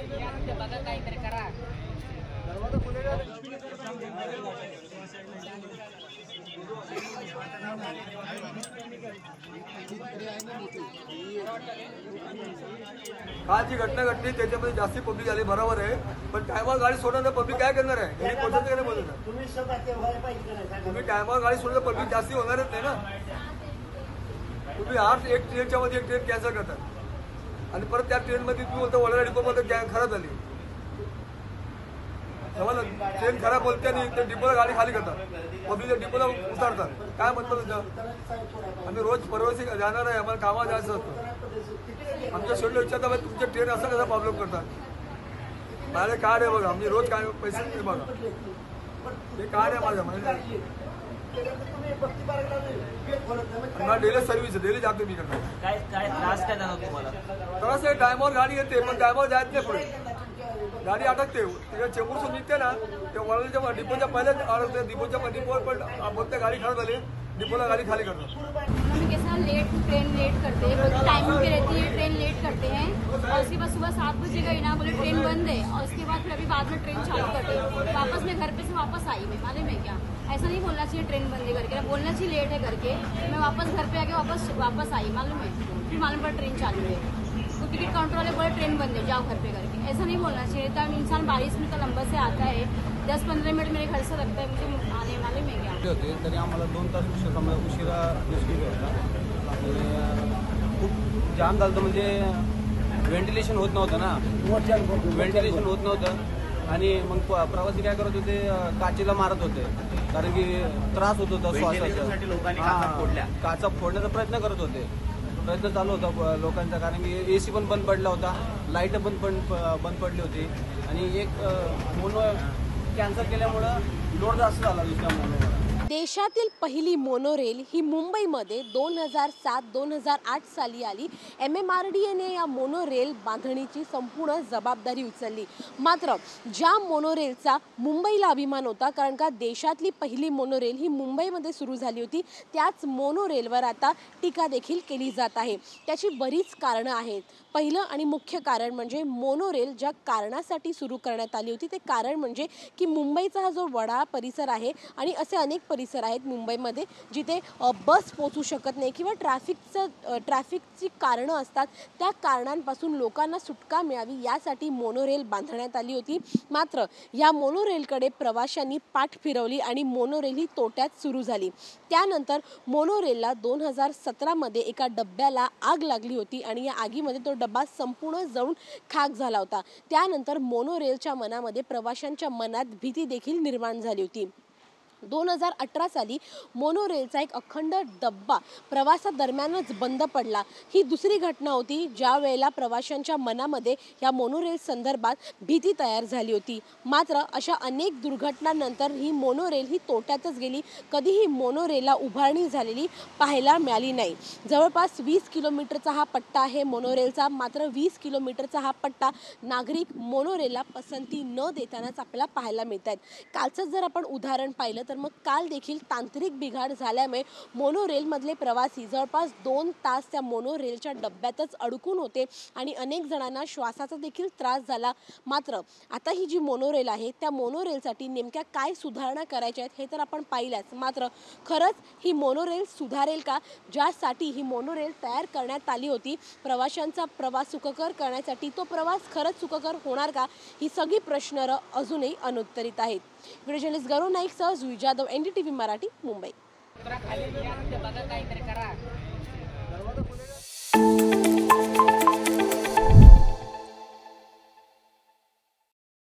बघा काहीतरी करा। काल जी घटना घडली त्याच्यामध्ये जास्ती पब्लिक आली बरोबर आहे, पण टायमावर गाडी सोडणार पब्लिक काय करणार आहे हे पोहोचत नाही बोलत। तुम्ही टायमावर गाडी सोडलं पब्लिक जास्ती होणारच नाही ना। तुम्ही आज एक ट्रेनच्या मध्ये एक ट्रेन कॅन्सल करतात आणि परत त्या ट्रेनमध्ये तुम्ही बोलता वडाळा डिपोमध्ये खराब झाली, ट्रेन खराब बोलते आणि ते डिपोला गाडी खाली करतात, पब्लिकच्या डिपोला उतारतात। काय मतलब त्याचं? आम्ही रोज परवासी जाणार आहे, आम्हाला कामाला जायचं असतं। आमच्या शेवटला विचारता तुमच्या ट्रेन असा कसा प्रॉब्लेम करतात? माझे कार्ड आहे बघा, आम्ही रोज काय पैसे नाही बघा, हे कार्ड आहे माझं माहिती। डेली सर्व्हिस डेली जातो मी करणार। काय त्रास काय झाला तुम्हाला? त्रास आहे टायमावर गाडी येते पण टायमावर जायच नाही, पुढे गाडी अटकते। त्याच्या चेंबूरसून निघते ना त्या वडाळ्याच्या डिपोच्या पहिल्याच अडकते, डिपोच्या डिपोवर पण बोलते गाडी खराब झाली, डिपोला गाड़ी खाली करना। ट्रेन लेट करते हैं, टाइमिंग पे रहती है, ट्रेन लेट करते हैं और उसके बाद सुबह 7 बजे गई ना, बोले ट्रेन बंद है और उसके बाद फिर अभी बाद में ट्रेन चालू कर दी। वापस मैं घर पे से वापस आई, मैं मालूम है क्या, ऐसा नहीं बोलना चाहिए ट्रेन बंद है करके, बोलना चाहिए लेट है करके। मैं वापस घर पे आके वापस आई, मालूम है, फिर मालूम पड़ा ट्रेन चालू है, तो टिकट काउंटर वाले बोले ट्रेन बंद है जाओ घर पे करके। ऐसा नहीं बोलना चाहिए। तब इंसान 22 मिनट का लंबा से आता है, 10-15 मिनट मेरे घर से लगता है मुझे आने वाले में क्या होते तरी आम्हाला 2 तास उशिरा निघून होता आणि खूप जाम झालं, म्हणजे व्हेंटिलेशन होत नव्हतं ना, व्हेंटिलेशन होत नव्हतं आणि मग प्रवासी काय करत होते, काचेला मारत होते कारण की त्रास होत होता श्वासाचा। काचा फोडण्याचा प्रयत्न करत होते, प्रयत्न चालू होता लोकांचा, कारण की एसी पण बंद पडला होता, लाईट पण बंद पडली होती आणि एक मोनो कॅन्सल केल्यामुळं लोड जास्त झाला दुसऱ्या मोनोवर। देशातील पहिली मोनोरेल ही मुंबईमध्ये 2007-2008 साली आली। MMRDAने या मोनोरेल बांधणीची संपूर्ण जबाबदारी उचलली। मात्र ज्या मोनोरेलचा मुंबईला अभिमान होता, कारण का देशातली पहिली मोनोरेल ही मुंबईमध्ये सुरू झाली होती, त्याच मोनोरेलवर आता टीका देखील केली जात आहे। त्याची बरीच कारणं आहेत। पहिलं आणि मुख्य कारण म्हणजे मोनोरेल ज्या कारणासाठी सुरू करण्यात आली होती ते कारण म्हणजे की मुंबईचा हा जो वडाळा परिसर आहे आणि असे अनेक परिसर आहेत मुंबईमध्ये जिथे बस पोहोचू शकत नाही किंवा ट्रॅफिकची कारणं असतात, त्या कारणांपासून लोकांना सुटका मिळावी यासाठी मोनोरेल बांधण्यात आली होती। मात्र या मोनोरेलकडे प्रवाशांनी पाठ फिरवली आणि मोनोरेल ही तोट्यात सुरू झाली। त्यानंतर मोनोरेलला 2017 मध्ये एका डब्याला आग लागली होती आणि या आगीमध्ये तो डब्बा संपूर्ण जळून खाक झाला होता। त्यानंतर मोनोरेलच्या मनामध्ये प्रवाशांच्या मनात भीती देखील निर्माण झाली होती। 2018 साली मोनोरेलचा एक अखंड डब्बा प्रवासादरम्यानच बंद पडला। ही दुसरी घटना होती ज्या वेळेला प्रवाशांच्या मनामध्ये या मोनोरेल संदर्भात भीती तयार झाली होती। मात्र अशा अनेक दुर्घटनांनंतर ही मोनोरेल ही तोट्यातच गेली, कधीही मोनोरेलला उभारणी झालेली पाहायला मिळाली नाही। जवळपास 20 किलोमीटरचा हा पट्टा आहे मोनोरेलचा, मात्र 20 किलोमीटरचा हा पट्टा नागरिक मोनोरेलला पसंती न देतानाच आपल्याला पाहायला मिळतात। कालचं जर आपण उदाहरण पाहिलं तर मग काल देखील तांत्रिक बिघाड झाल्यामुळे मोनोरेलमधले प्रवासी जवळपास 2 तास त्या मोनोरेलच्या डब्यातच अडकून होते आणि अनेक जणांना श्वासाचा देखील त्रास झाला। मात्र आता ही जी मोनोरेल आहे त्या मोनोरेलसाठी नेमक्या काय सुधारणा करायच्या आहेत हे तर आपण पाहिलंच, मात्र खरंच ही मोनोरेल सुधारेल का? ज्यासाठी ही मोनोरेल तयार करण्यात आली होती प्रवाशांचा प्रवास सुखकर करण्यासाठी, तो प्रवास खरंच सुखकर होणार का? ही सगळी प्रश्न अजूनही अनुत्तरित आहेत। व्हिडिओ जर्नलिस्ट गौरव नाईक सह जुई जाधव, NDTV मराठी, मुंबई। बघा काहीतरी करा।